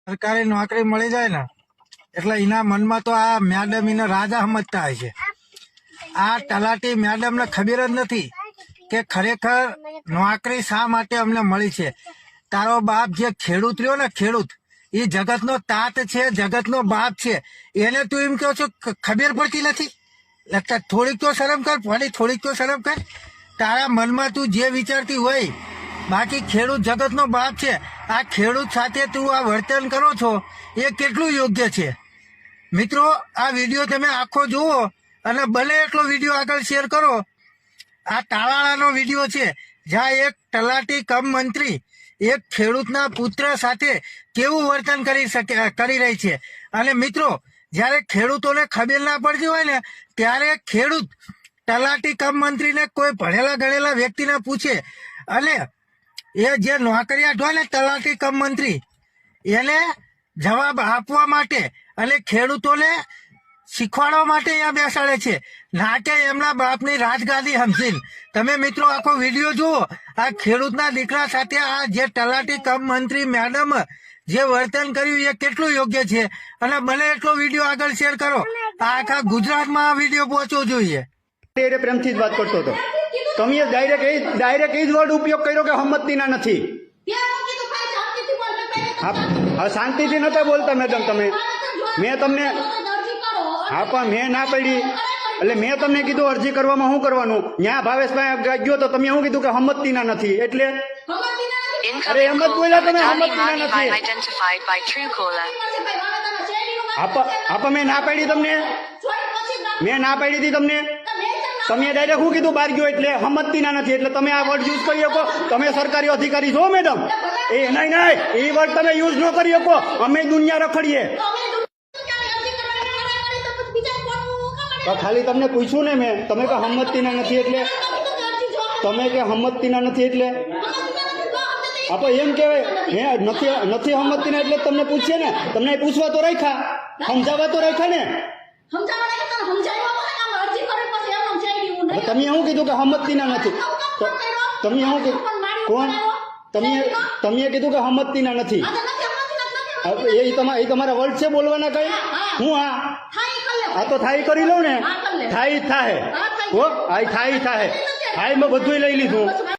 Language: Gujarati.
સરકારી નોકરી મળી જાય ને એટલે એના મનમાં તો આ મેડમ એને રાજા સમજતા હોય છે. આ તલાટી મેડમને ખબર જ નથી કે ખરેખર નોકરી શા માટે અમને મળી છે. તારો બાપ જે ખેડૂત રહ્યો ને, ખેડૂત એ જગતનો તાત છે, જગતનો બાપ છે, એને તું એમ કહો છો ખબર પડતી નથી? થોડીક તો શરમ કર, થોડીક તો શરમ કર. તારા મનમાં તું જે વિચારતી હોય, બાકી ખેડૂત જગતનો બાપ છે. આ ખેડૂત સાથે તું આ વર્તન કરો છો એ કેટલું યોગ્ય છે? મિત્રો, આ વિડીયો તમે આખો જુઓ અને બને એટલો વિડીયો આગળ શેર કરો. આ તાળાળાનો વિડીયો છે, જ્યાં એક તલાટી કમ મંત્રી એક ખેડૂતના પુત્ર સાથે કેવું વર્તન કરી રહી છે. અને મિત્રો, જ્યારે ખેડૂતોને ખબર ના પડતી હોય ને, ત્યારે ખેડૂત તલાટી કમ મંત્રીને કોઈ ભણેલા ગણેલા વ્યક્તિને પૂછે અને એ જે નોકરિયાત હોય ને તલાટી કમ મંત્રી, એને જવાબ આપવા માટે અને ખેડૂતોને શીખવાડવા માટે અહીંયા બેસાડે છે, ના કે એમના બાપની રાજગાદી સમજીને. તમે મિત્રો આખો વિડીયો જુઓ. આ ખેડૂતના દીકરા સાથે આ જે તલાટી કમ મંત્રી મેડમ જે વર્તન કર્યું એ કેટલું યોગ્ય છે. અને બને એટલો વિડીયો આગળ શેર કરો. આ આખા ગુજરાતમાં આ વિડીયો પહોંચવો જોઈએ. પ્રેમથી જ વાત કરતો હતો. તમે ડાયરેક્ટ એ જ વર્ડ ઉપયોગ કર્યો કે હમતના નથી. હા, શાંતિથી નતા બોલતા મેડમ તમે. મેં તમને હા પણ મેં ના પડી એટલે મેં તમને કીધું અરજી કરવામાં શું કરવાનું. ત્યાં ભાવેશભાઈ ગયો તો તમે શું કીધું કે હમતના નથી. એટલે અરે એમ જ બોલ્યા તમે, હમતના નથી. આપા મેં ના પાડી તમને, મેં ના પાડી હતી તમને. તમે ડાયરેક્ટ શું કીધું બહાર ગયો એટલે હમતના નથી. એટલે તમે આ વર્ડ યુઝ કરી શકો? તમે સરકારી અધિકારી છો મેડમ? એ નહીં એ વર્ડ તમે યુઝ ન કરી શકો. અમે દુનિયા રખડીએ. ખાલી તમને પૂછ્યું ને મેં, તમે કે હમતના નથી એટલે તમે કે હમતના નથી એટલે આપણે એમ કહેવાય હે નથી હમતના એટલે તમને પૂછીએ ને. તમને પૂછવા તો રાખ્યા, સમજાવવા તો રાખ્યા ને. તમે શું કીધું કે હમતના નથી? તમે શું કીધું? કોણ? તમે કીધું કે હમતના નથી. એ તમારા વર્ડ છે બોલવાના કઈ? હું આ તો થાય કરી લઉં ને. થાય હો, આ થાય મેં બધું લઈ લીધું.